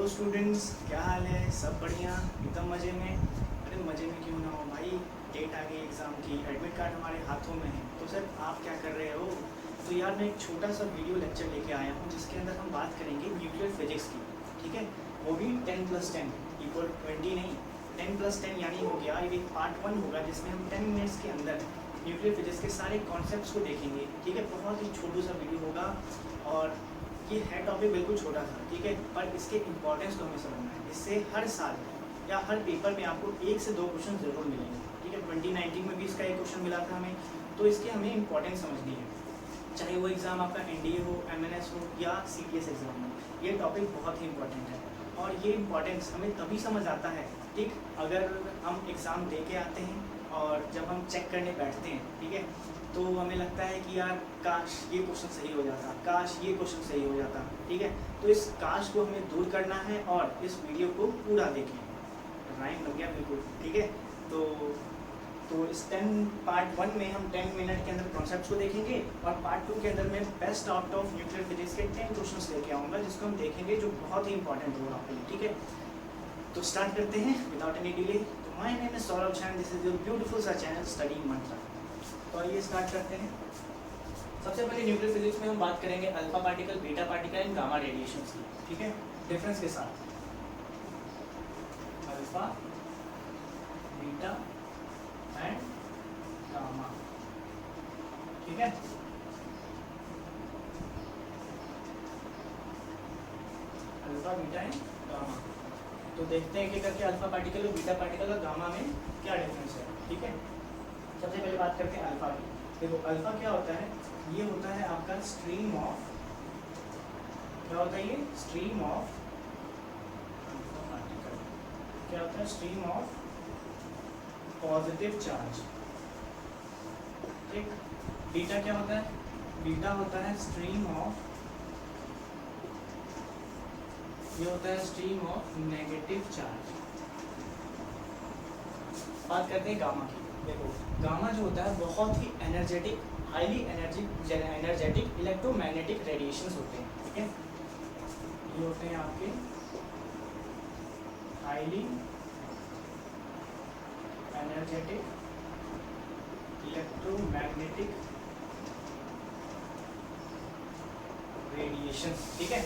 Students, क्या हाल है? सब बढ़िया, एकदम मज़े में। अरे मज़े में क्यों ना हो भाई, डेट आ गई एग्ज़ाम की, एडमिट कार्ड हमारे हाथों में है। तो सर आप क्या कर रहे हो? तो यार मैं एक छोटा सा वीडियो लेक्चर लेके आया हूँ जिसके अंदर हम बात करेंगे न्यूक्लियर फिजिक्स की। ठीक है, वो भी 10+10 = 20 नहीं, 10+10 यानी हो गया। ये एक पार्ट 1 होगा जिसमें हम 10 मिनट्स के अंदर न्यूक्लियर फिजिक्स के सारे कॉन्सेप्ट्स को देखेंगे। ठीक है, बहुत ही छोटू सा वीडियो होगा और ये है टॉपिक बिल्कुल छोटा सा। ठीक है, पर इसके इम्पोर्टेंस को हमें समझना है। इससे हर साल या हर पेपर में आपको 1 से 2 क्वेश्चन ज़रूर मिलेंगे। ठीक है, 2019 में भी इसका एक क्वेश्चन मिला था हमें, तो इसकी हमें इम्पोर्टेंस समझनी है। चाहे वो एग्ज़ाम आपका NDA हो, MNS हो या CPS एग्ज़ाम हो, ये टॉपिक बहुत ही इंपॉर्टेंट है। और ये इम्पोर्टेंस हमें तभी समझ आता है, ठीक, अगर हम एग्ज़ाम दे के आते हैं और जब हम चेक करने बैठते हैं, ठीक है, तो हमें लगता है कि यार काश ये क्वेश्चन सही हो जाता, काश ये क्वेश्चन सही हो जाता। ठीक है, तो इस काश को हमें दूर करना है और इस वीडियो को पूरा देखें। राइम लग गया बिल्कुल। ठीक है, तो इस पार्ट 1 में हम 10 मिनट के अंदर कॉन्सेप्ट्स को देखेंगे और पार्ट 2 के अंदर मैं best out of nuclear physics के 10 क्वेश्चंस लेके आऊँगा जिसको हम देखेंगे, जो बहुत ही इंपॉर्टेंट होगा आपके लिए। ठीक है, तो स्टार्ट करते हैं विदाउट एनी डिले। तो my name is Saurabh Jha, this is your beautiful सा चैनल स्टडी मंत्रा। तो आइए स्टार्ट करते हैं। सबसे पहले न्यूक्लियर फिजिक्स में हम बात करेंगे alpha particle, beta particle and gamma radiations की। ठीक है, डिफरेंस के साथ अल्फा, बीटा एंड गामा। ठीक है, अल्फा, बीटा एंड गामा। तो देखते हैं कि करके अल्फा पार्टिकल और बीटा पार्टिकल और गामा में क्या डिफरेंस है। ठीक है, सबसे पहले बात करते हैं अल्फा की। देखो अल्फा क्या होता है, ये होता है आपका स्ट्रीम ऑफ, क्या होता है ये स्ट्रीम ऑफ अल्फा पार्टिकल, क्या होता है स्ट्रीम ऑफ पॉजिटिव चार्ज। ठीक, बीटा क्या होता है, बीटा होता है स्ट्रीम ऑफ, ये होता है स्ट्रीम ऑफ नेगेटिव चार्ज। बात करते हैं गामा की। देखो गामा जो होता है बहुत ही energetic, highly energetic electromagnetic radiations होते हैं। ठीक है, ये होते हैं आपके हाईली एनर्जेटिक इलेक्ट्रोमैग्नेटिक रेडिएशंस। ठीक है,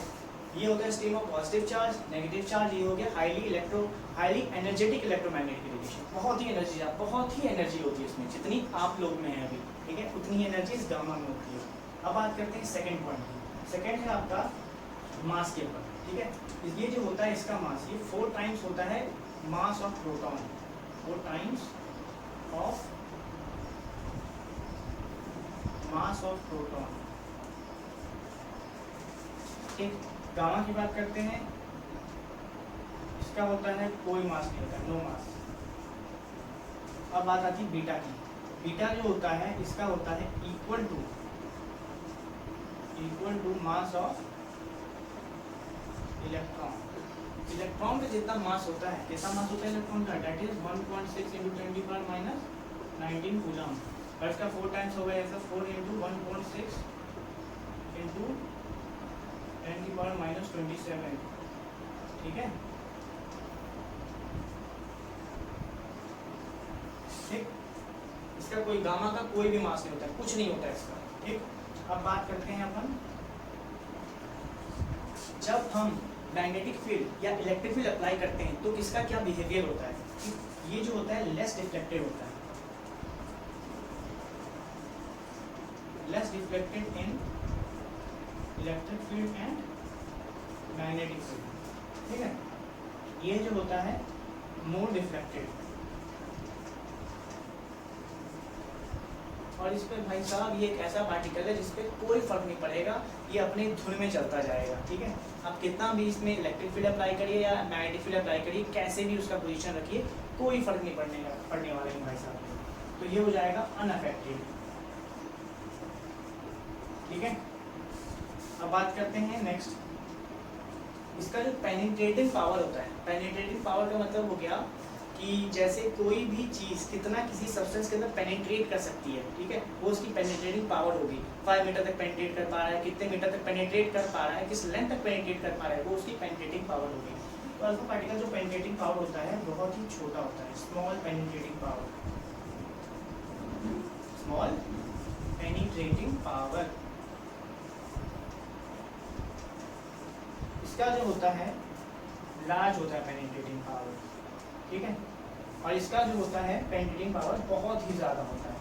ये होता है stream of positive charge, negative charge, ये हो गया हाईली एनर्जेटिक इलेक्ट्रोमैग्नेटिक रेडिएशन। बहुत ही एनर्जी होती है इसमें, जितनी आप लोग में है अभी। ठीक है, उतनी ही एनर्जी इस गामा में होती है। अब बात करते हैं सेकंड पॉइंट की। सेकंड है आपका मास के ऊपर। ठीक है, ये जो होता है इसका मास, ये 4 टाइम्स होता है mass of proton, 4 times of mass of proton. ठीक, गामा की बात करते हैं, इसका होता है कोई मास नहीं होता, नो मास। अब बात आती है बीटा की। बीटा जो होता है इसका होता है equal to mass of electron. Electron का जितना मास होता है, कितना मास होता है इलेक्ट्रॉन का, दैट इज 1.6 × 10⁻⁻19 कूलम। और इसका 4 टाइम्स हो गया, ऐसा 4 × 1.6 × 10⁻⁻27। ठीक है, ठीक, इसका कोई गामा का कोई भी मास नहीं होता है, कुछ नहीं होता है इसका। ठीक, अब बात करते हैं अपन, जब हम मैग्नेटिक फील्ड या इलेक्ट्रिक फील्ड अप्लाई करते हैं तो किसका क्या बिहेवियर होता है। ये जो होता है लेस डिफ्लेक्टेड होता है, less deflected in electric field and magnetic field. ठीक है, ये जो होता है मोर डिफ्लेक्टेड। और इस पे भाई साहब ये एक ऐसा पार्टिकल है जिस पे कोई फर्क नहीं पड़ेगा, ये अपने धुन में चलता जाएगा। ठीक है, आप कितना भी इसमें इलेक्ट्रिक फील्ड अप्लाई करिए या मैग्नेटिक फील्ड अप्लाई करिए, कैसे भी उसका पोजीशन रखिए, कोई फर्क नहीं पड़ने वाला है भाई साहब। तो ये हो जाएगा अनअफेक्टेड। ठीक है, अब बात करते हैं नेक्स्ट, इसका जो पेनिट्रेटिंग पावर होता है। पेनिट्रेटिंग पावर का मतलब हो गया कि जैसे कोई भी चीज़ कितना किसी सब्सटेंस के अंदर पेनिट्रेट कर सकती है। ठीक है, वो उसकी पेनिट्रेटिंग पावर होगी। 5 मीटर तक पेनिट्रेट कर पा रहा है, कितने मीटर तक पेनिट्रेट कर पा रहा है, किस लेंथ तक पेनिट्रेट कर पा रहा है, वो उसकी पेनिट्रेटिंग पावर होगी। तो अल्फा पार्टिकल जो पेनिट्रेटिंग पावर होता है बहुत ही छोटा होता है, small penetrating power, small penetrating power. इसका जो होता है लार्ज होता है पेनिट्रेटिंग पावर, ठीक है, और इसका जो होता है पेनिट्रेटिंग पावर बहुत ही ज़्यादा होता है,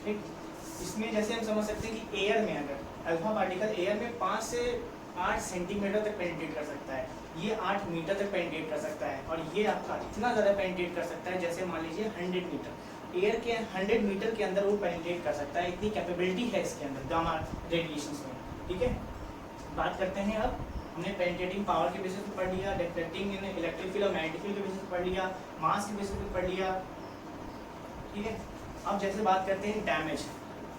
ठीक। इसमें जैसे हम समझ सकते हैं कि एयर में अगर अल्फा पार्टिकल एयर में 5 से 8 सेंटीमीटर तक पेनिट्रेट कर सकता है, ये 8 मीटर तक पेनिट्रेट कर सकता है, और ये आपका इतना ज़्यादा पेनिट्रेट कर सकता है जैसे मान लीजिए 100 मीटर, एयर के 100 मीटर के अंदर वो पेनिट्रेट कर सकता है, इतनी कैपेबिलिटी है इसके अंदर गामा रेडिएशंस में, ठीक है। बात करते हैं अब, हमने पेनिट्रेटिंग पावर के बेसिस पे पढ़ लिया, डिफ्लेक्टिंग इन इलेक्ट्रिक फील्ड और मैग्नेटिक फील्ड के बेसिस पे पढ़ लिया, मास के बेसिस पे पढ़ लिया, ठीक है। अब जैसे बात करते हैं डैमेज,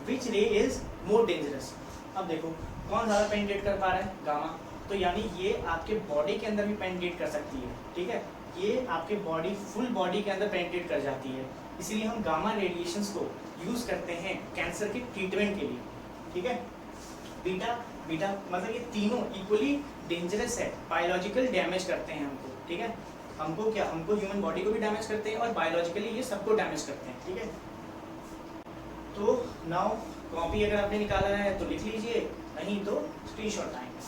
विच रे इज मोर डेंजरस। अब देखो कौन ज़्यादा पेनिट्रेट कर पा रहा है, गामा, तो यानी ये आपके बॉडी के अंदर भी पेनिट्रेट कर सकती है, ठीक है, ये आपके बॉडी फुल बॉडी के अंदर पेनिट्रेट कर जाती है, इसीलिए हम गामा रेडिएशंस को यूज़ करते हैं कैंसर के ट्रीटमेंट के लिए, ठीक है। बीटा बीटा मतलब ये तीनों इक्वली डेंजरस है, बायोलॉजिकल डैमेज करते हैं हमको, ठीक है, हमको क्या, हमको ह्यूमन बॉडी को भी डैमेज करते हैं और बायोलॉजिकली ये सबको डैमेज करते हैं, ठीक है। तो नाउ कॉपी अगर आपने निकाला है तो लिख लीजिए, नहीं तो स्क्रीनशॉट आएंगे।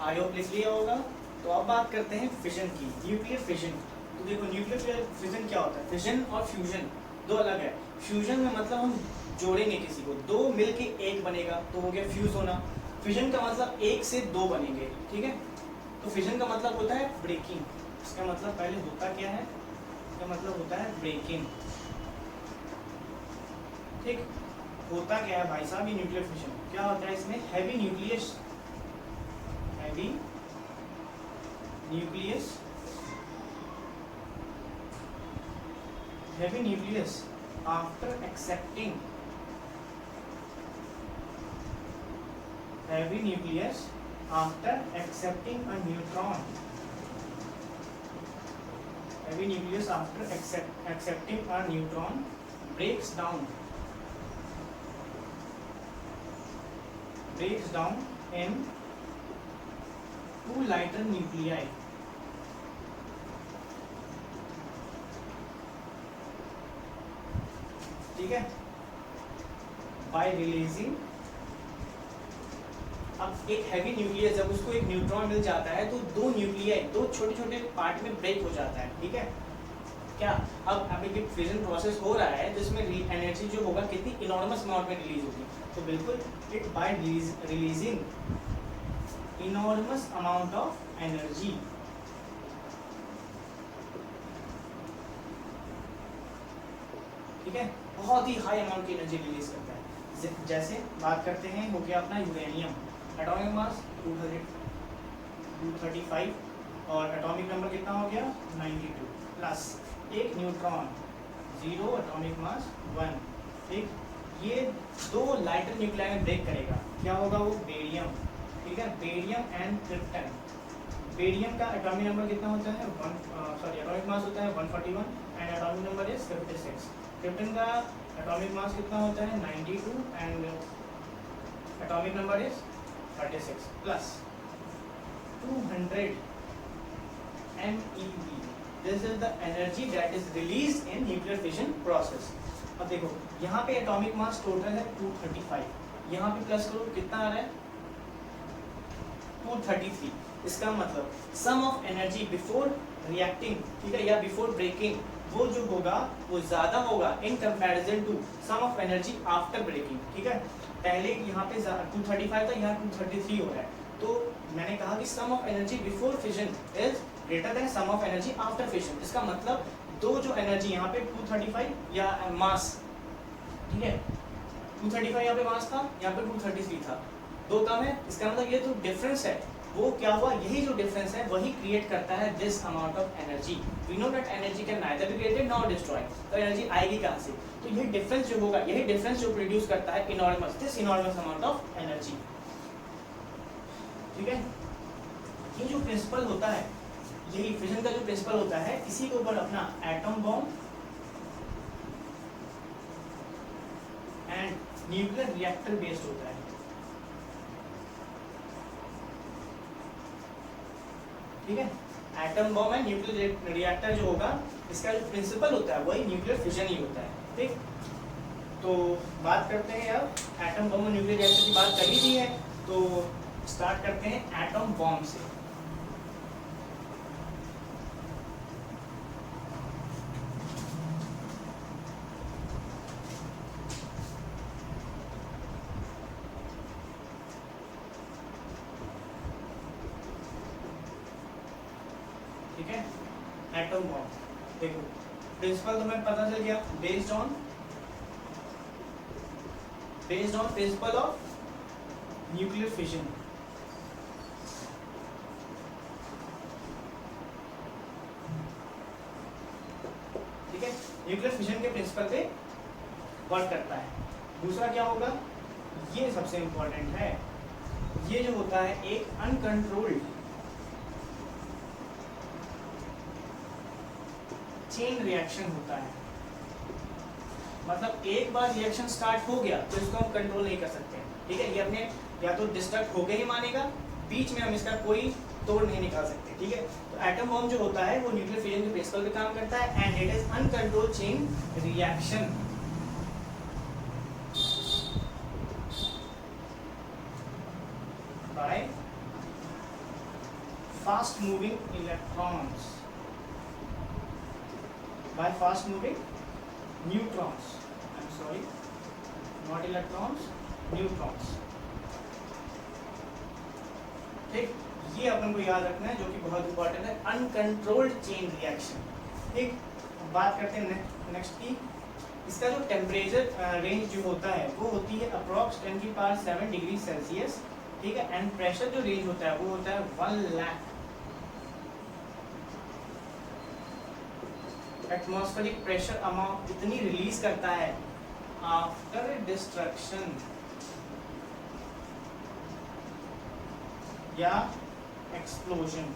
आई होप लिख लिया होगा। तो अब बात करते हैं फिजन की, न्यूक्लियर फिजन। तो देखो न्यूक्लियर फिजन क्या होता है, फिजन और फ्यूजन दो अलग है। फ्यूजन में मतलब हम जोड़ेंगे किसी को, दो मिलके एक बनेगा तो हो गया फ्यूज होना। फिजन का मतलब एक से दो बनेंगे, ठीक है। तो फिजन का मतलब होता है ब्रेकिंग, इसका मतलब पहले होता क्या है, इसका मतलब होता है ब्रेकिंग, ठीक। होता क्या है भाई साहब ये न्यूक्लियर फिजन, क्या होता है इसमें, heavy nucleus after accepting a neutron, breaks down in two lighter nuclei, ठीक है, बाय रिलीजिंग। अब एक हैवी न्यूक्लियस जब उसको एक न्यूट्रॉन मिल जाता है तो दो न्यूक्लियाई, दो छोटे छोटे पार्ट में ब्रेक हो जाता है, ठीक है। क्या अब एक फिजन प्रोसेस हो रहा है जिसमें एनर्जी जो होगा कितनी इनॉर्मस अमाउंट में रिलीज होगी, तो बिल्कुल it by releasing enormous amount of energy, ठीक है, बहुत ही हाई अमाउंट की एनर्जी रिलीज करता है। जैसे बात करते हैं हो गया अपना यूरेनियम, एटॉमिक मास 235 और एटॉमिक नंबर कितना हो गया 92, प्लस एक न्यूट्रॉन 0, एटॉमिक मास 1, ठीक। ये दो लाइटर न्यूक्लियाई में ब्रेक करेगा, क्या होगा वो बेरियम, ठीक है, बेरियम एंड क्रिप्टन। बेरियम का एटॉमिक नंबर कितना होता है एटॉमिक मास होता है 141 and atomic number is 56। Krypton का एटॉमिक मास कितना होता है 92 and atomic number is 36 plus 200 MeV। This is the energy that is release in nuclear fission process. अब देखो यहाँ पे एटॉमिक मास टोटल है 235, यहाँ पे प्लस करो कितना आ रहा है 233। इसका मतलब सम ऑफ एनर्जी बिफोर रिएक्टिंग, ठीक है, या बिफोर ब्रेकिंग, वो जो होगा वो ज़्यादा होगा in comparison to sum of energy after breaking, ठीक है। पहले यहाँ पे 235 था, यहाँ 233 हो रहा है, तो मैंने कहा कि sum of energy before fission is greater than sum of energy after fission. इसका मतलब दो जो एनर्जी यहाँ पे 235 या मास, ठीक है, 235 यहाँ पे मास था, यहाँ पे 233 था, दो कम है, इसका मतलब ये तो डिफरेंस है, वो क्या हुआ, यही जो डिफरेंस है वही क्रिएट करता है this amount of energy. We know that energy can neither be created nor destroy, तो एनर्जी आएगी कहाँ से, तो यही डिफरेंस जो होगा, यही डिफरेंस जो प्रोड्यूस करता है this enormous amount of energy, ठीक है। ये जो प्रिंसिपल होता है, यही फिजन का जो प्रिंसिपल होता है, इसी के ऊपर अपना atom bomb nuclear reactor based होता है। ठीक है, atom bomb and nuclear reactor जो होगा, इसका जो प्रिंसिपल होता है वही न्यूक्लियर फिजन ही होता है। ठीक, तो बात करते हैं अब एटम बम और न्यूक्लियर रिएक्टर की बात कर ही दी है, तो स्टार्ट करते हैं एटम बम से। ठीक है, एटम बॉम्ब देखो, प्रिंसिपल तुम्हें पता चल गया, based on principle of nuclear fission. ठीक है, न्यूक्लियर फिजन के प्रिंसिपल पे वर्क करता है। दूसरा क्या होगा, ये सबसे इंपॉर्टेंट है, ये जो होता है एक अनकंट्रोल्ड चेन रिएक्शन होता है। मतलब एक बार रिएक्शन स्टार्ट हो गया तो इसको हम कंट्रोल नहीं कर सकते। ठीक है, ये अपने या तो डिस्ट्रक्ट होके ही मानेगा, बीच में हम इसका कोई तोड़ नहीं निकाल सकते। ठीक है, तो एटम बॉम्ब जो होता है वो न्यूक्लियर फिजन के प्रिंसिपल पे काम करता है and it is uncontrolled chain reaction. By fast moving electrons, by fast moving neutrons, I'm sorry, not electrons, neutrons। ठीक, ये अपन को याद रखना है जो कि बहुत इंपॉर्टेंट है, अनकंट्रोल्ड चेन रिएक्शन। ठीक, बात करते हैं नेक्स्ट की, इसका जो टेम्परेचर रेंज जो होता है वो होती है अप्रॉक्स 10⁷ डिग्री सेल्सियस। ठीक है, एंड प्रेशर जो रेंज होता है वो होता है 1 लाख एटमॉस्फेरिक प्रेशर अमाउंट इतनी रिलीज करता है आफ्टर डिस्ट्रक्शन या एक्सप्लोजन।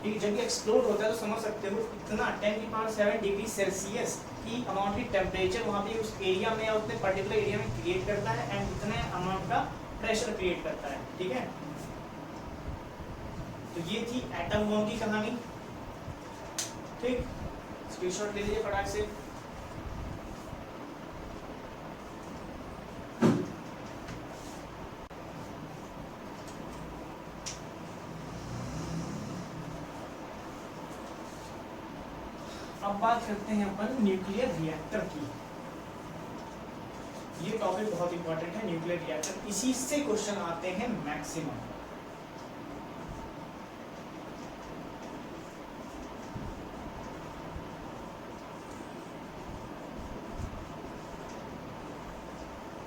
ठीक, जब ये एक्सप्लोड होता है तो समझ सकते हो इतना 10⁷ डिग्री सेल्सियस की अमाउंट की टेम्परेचर वहाँ पे उस एरिया में या उतने पर्टिकुलर एरिया में क्रिएट करता है एंड इतने अमाउंट का प्रेशर क्रिएट करता है। ठीक है, तो ये थी एटम बम की कहानी। ठीक, स्क्रीनशॉट ले लीजिए फटाक से। अब बात करते हैं अपन न्यूक्लियर रिएक्टर की। ये टॉपिक बहुत इंपॉर्टेंट है, न्यूक्लियर रिएक्टर, इसी से क्वेश्चन आते हैं मैक्सिमम।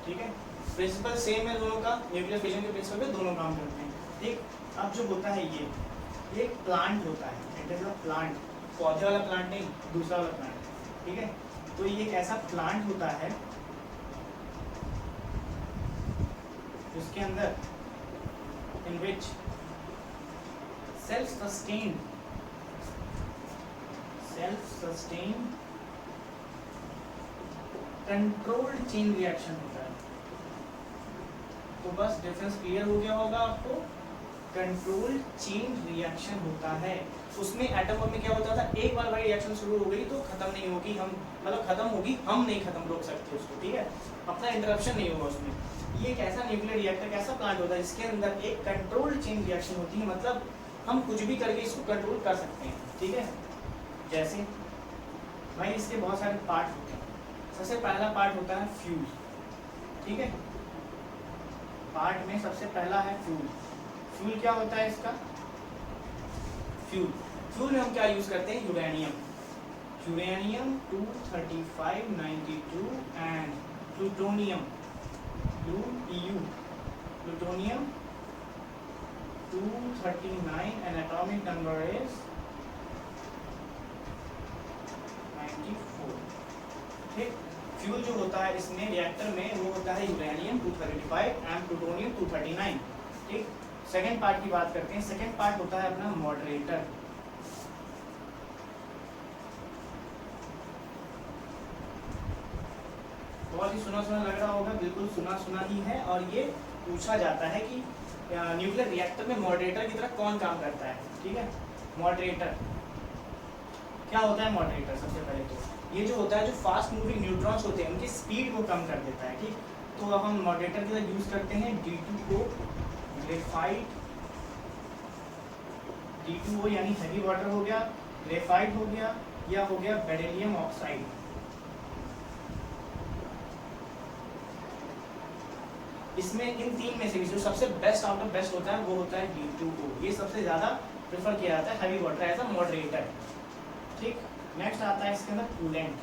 ठीक है, प्रिंसिपल सेम है दोनों का, न्यूक्लियर फिजन के प्रिंसिपल पे दोनों काम करते हैं। ठीक, अब जो होता है ये एक प्लांट होता है, इट इज अ प्लांट, पौधे वाला प्लांट नहीं, दूसरा वाला प्लांट। ठीक है, तो ये एक ऐसा प्लांट होता है जिसके अंदर in which self sustained controlled chain reaction होता है। तो बस डिफरेंस क्लियर हो गया होगा आपको, कंट्रोल्ड चेन रिएक्शन होता है। उसमें एटम बम में क्या होता था, एक बार भाई रिएक्शन शुरू हो गई तो खत्म नहीं होगी, हम मतलब खत्म होगी, हम नहीं खत्म रोक सकते उसको। ठीक है, अपना इंटरप्शन नहीं होगा उसमें। ये एक ऐसा न्यूक्लियर रिएक्टर, कैसा प्लांट होता है जिसके अंदर एक कंट्रोल्ड चेन रिएक्शन होती है, मतलब हम कुछ भी करके इसको कंट्रोल कर सकते हैं। ठीक है, जैसे भाई इसके बहुत सारे पार्ट होते हैं। सबसे पहला पार्ट होता है फ्यूल। ठीक है, पार्ट में सबसे पहला है फ्यूल। फ्यूल क्या होता है इसका, फ्यूल में हम क्या यूज करते हैं, uranium 23592 and plutonium plutonium 239 and atomic number is 94। ठीक, फ्यूल जो होता है इसमें रिएक्टर में वो होता है यूरेनियम 235 एंड प्लूटोनियम 239। ठीक, सेकेंड पार्ट की बात करते हैं। सेकेंड पार्ट होता है अपना मॉडरेटर। बहुत ही सुना सुना लग रहा होगा, बिल्कुल सुना सुना ही है। और ये पूछा जाता है कि न्यूक्लियर रिएक्टर में मॉडरेटर की तरह कौन काम करता है। ठीक है, मॉडरेटर क्या होता है? मॉडरेटर सबसे पहले तो ये जो होता है, जो फास्ट मूविंग न्यूट्रॉन्स होते हैं उनकी स्पीड को कम कर देता है। ठीक, तो अब हम मॉडरेटर की तरह यूज़ करते हैं D2O, ग्रेफाइट। D2O यानी हैवी वाटर हो गया, ग्रेफाइट हो गया, या हो गया बेरिलियम ऑक्साइड। इसमें इन तीन में से भी जो सबसे बेस्ट आउट ऑफ बेस्ट होता है वो होता है D2O। ये सबसे ज़्यादा प्रेफर किया जाता है heavy water as a moderator. ठीक, नेक्स्ट आता है इसके अंदर कूलेंट।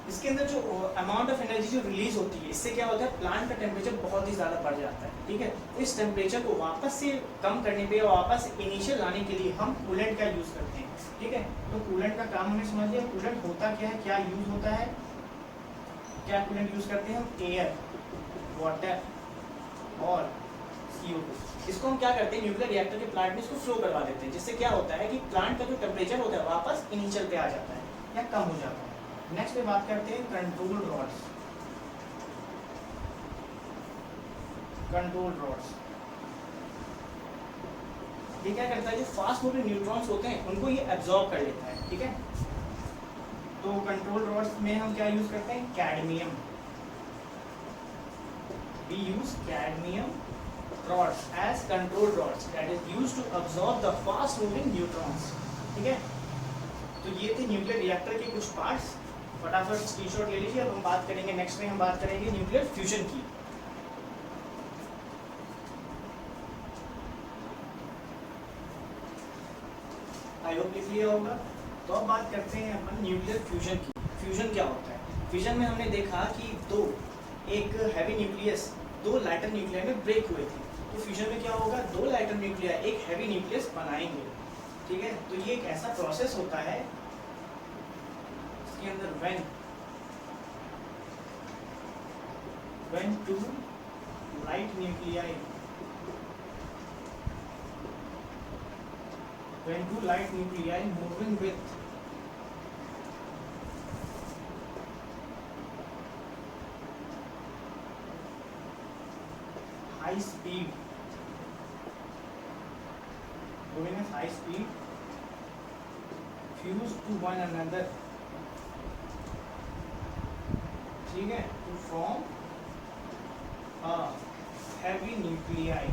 इसके अंदर जो अमाउंट ऑफ एनर्जी जो रिलीज होती है, इससे क्या होता है, प्लांट का टेम्परेचर बहुत ही ज़्यादा बढ़ जाता है। ठीक है, इस टेम्परेचर को वापस से कम करने पे या वापस इनिशियल लाने के लिए हम कूलेंट का यूज़ करते हैं। ठीक है, तो कूलेंट का काम हमने समझ लिया। कूलेंट होता क्या है, क्या यूज़ होता है, क्या कूलेंट यूज़ करते हैं हम? एयर, वाटर और CO2। इसको हम क्या करते हैं, न्यूक्लियर रिएक्टर के प्लांट में इसको फ्लो करवा देते हैं, जिससे क्या होता है कि प्लांट का जो टेम्परेचर होता है वापस इनिशियल पे आ जाता है या कम हो जाता है। नेक्स्ट पे बात करते हैं कंट्रोल रॉड्स। कंट्रोल रॉड्स ये क्या करता है, जो फास्ट मूविंग न्यूट्रॉन्स होते हैं उनको ये एब्जॉर्ब कर लेता है। ठीक है, तो कंट्रोल रॉड्स में हम क्या यूज करते हैं? Cadmium. We use cadmium rods as control rods that is used to absorb the fast moving neutrons। ठीक है, तो ये थे न्यूक्लियर रिएक्टर के कुछ पार्ट्स। फटाफट स्क्रीनशॉट ले लीजिए। अब हम बात करेंगे, नेक्स्ट में हम बात करेंगे न्यूक्लियर फ्यूजन की। आई होप क्लियर होगा। तो अब बात करते हैं अपन न्यूक्लियर फ्यूजन की। फ्यूजन क्या होता है? फ्यूजन में हमने देखा कि एक हैवी न्यूक्लियस दो लाइटर न्यूक्लियर में ब्रेक हुए थे। तो फ्यूजन में क्या होगा, दो लाइटर न्यूक्लियर एक हैवी न्यूक्लियस बनाएंगे। ठीक है, तो ये एक ऐसा प्रोसेस होता है इसके अंदर when two light nuclei moving with high speed fuse to one another। ठीक है, to form a heavy nuclei।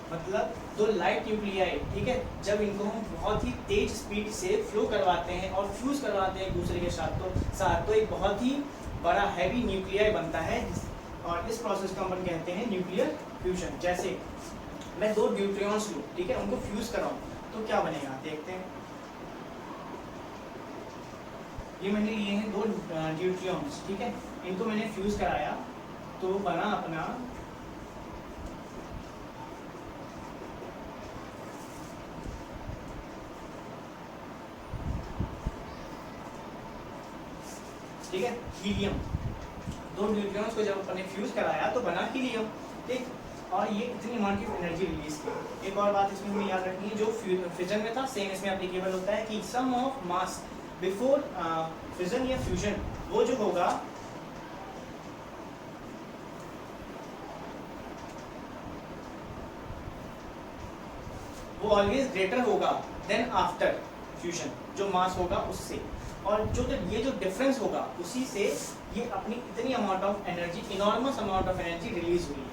मतलब दो लाइट न्यूक्लियाई, ठीक है, जब इनको हम बहुत ही तेज स्पीड से फ्लो करवाते हैं और फ्यूज करवाते हैं एक दूसरे के साथ तो एक बहुत ही बड़ा हैवी न्यूक्लियाई बनता है। और इस प्रोसेस को हम कहते हैं न्यूक्लियर फ्यूजन। जैसे मैं दो न्यूट्रियॉन्स लूँ, ठीक है, उनको फ्यूज कराऊँ तो क्या बनेगा, देखते हैं। ये मैंने लिए हैं दो न्यूट्रियॉन्स, ठीक है, इनको मैंने फ्यूज कराया तो बना अपना ठीक है हीलियम। दो न्यूट्रियॉन्स को जब अपने फ्यूज कराया तो बना हीलियम। ठीक, और ये इतनी अमाउंट की एनर्जी रिलीज की। एक और बात इसमें हमें याद रखनी है, जो फिजन में था सेम इसमें एप्लीकेबल होता है कि sum of mass before fission या फ्यूजन वो जो होगा वो ऑलवेज ग्रेटर होगा देन आफ्टर फ्यूजन, जो मास होगा उससे। और जो ये जो डिफरेंस होगा उसी से ये अपनी इतनी amount of energy, enormous amount of energy release हुई है।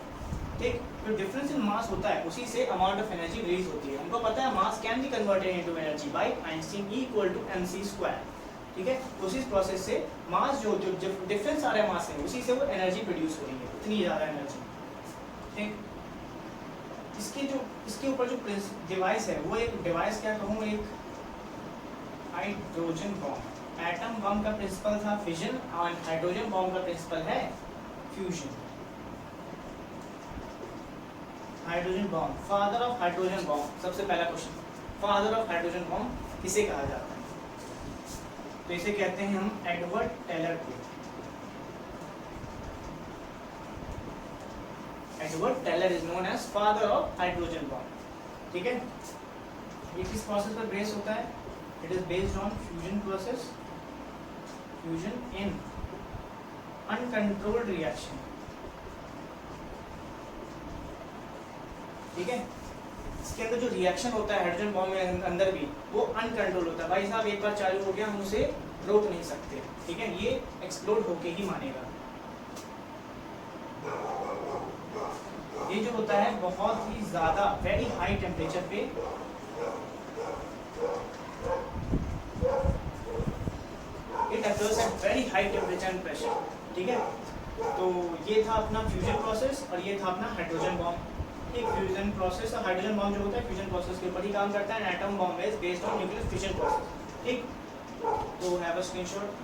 ठीक, जो डिफरेंस इन मास होता है उसी से अमाउंट ऑफ एनर्जी रिलीज होती है। हमको पता है मास can be converted into energy by Einstein E = mc²। ठीक है, उसी प्रोसेस से मास जो डिफरेंस आ रहा है मास में उसी से वो एनर्जी प्रोड्यूस हो रही है, इतनी ज़्यादा एनर्जी। ठीक, इसके ऊपर जो डिवाइस है वो एक डिवाइस क्या कहूँ, एक हाइड्रोजन बॉम्ब। एटम बम का प्रिंसिपल था फिजन और हाइड्रोजन बॉम्ब का प्रिंसिपल है fusion. Hydrogen bomb, father of hydrogen bomb. सबसे पहला question, father of hydrogen bomb किसे कहा जाता है? तो इसे कहते हैं हम एडवर्ड टेलर को। Edward Teller is known as father of hydrogen bomb. ठीक है, ये किस प्रोसेस पर बेस होता है? It is based on fusion process, fusion in uncontrolled reaction. ठीक है, इसके अंदर जो रिएक्शन होता है हाइड्रोजन बॉम्ब में अंदर भी, वो अनकंट्रोल होता है। भाई साहब एक बार चालू हो गया हम उसे रोक नहीं सकते। ठीक है, ये एक्सप्लोड होके ही मानेगा। ये जो होता है बहुत ही ज्यादा वेरी हाई टेम्परेचर पे it occurs at very high temperature and pressure. ठीक है, तो ये था अपना फ्यूजन प्रोसेस और ये था अपना हाइड्रोजन बॉम्ब। एक फ्यूजन प्रोसेस और हाइड्रोजन बॉम्ब जो होता है फ्यूजन प्रोसेस के ऊपर ही काम करता है। Atom bomb is based on nuclear fission process. ठीक, तो हैव अ स्क्रीनशॉट।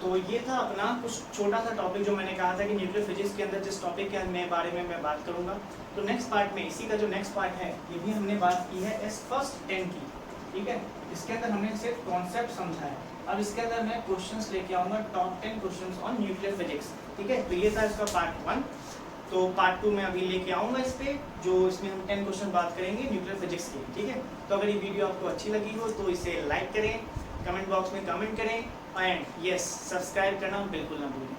तो ये था अपना कुछ छोटा सा टॉपिक जो मैंने कहा था कि न्यूक्लियर फिजिक्स के अंदर जिस टॉपिक के बारे में मैं बात करूंगा। तो नेक्स्ट पार्ट में, इसी का जो नेक्स्ट पार्ट है, ये भी हमने बात की है इस फर्स्ट 10 की। ठीक है, इसके अंदर हमने सिर्फ कॉन्सेप्ट समझा है। अब इसके अंदर मैं क्वेश्चंस लेके आऊंगा, top 10 questions on nuclear physics. ठीक है, तो ये था इसका पार्ट 1। तो पार्ट 2 में अभी लेके आऊंगा इस पे, जो इसमें हम 10 क्वेश्चन बात करेंगे न्यूक्लियर फिजिक्स की। ठीक है, तो अगर ये वीडियो आपको अच्छी लगी हो तो इसे लाइक करें, कमेंट बॉक्स में कमेंट करें एंड यस सब्सक्राइब करना बिल्कुल ना भूलें।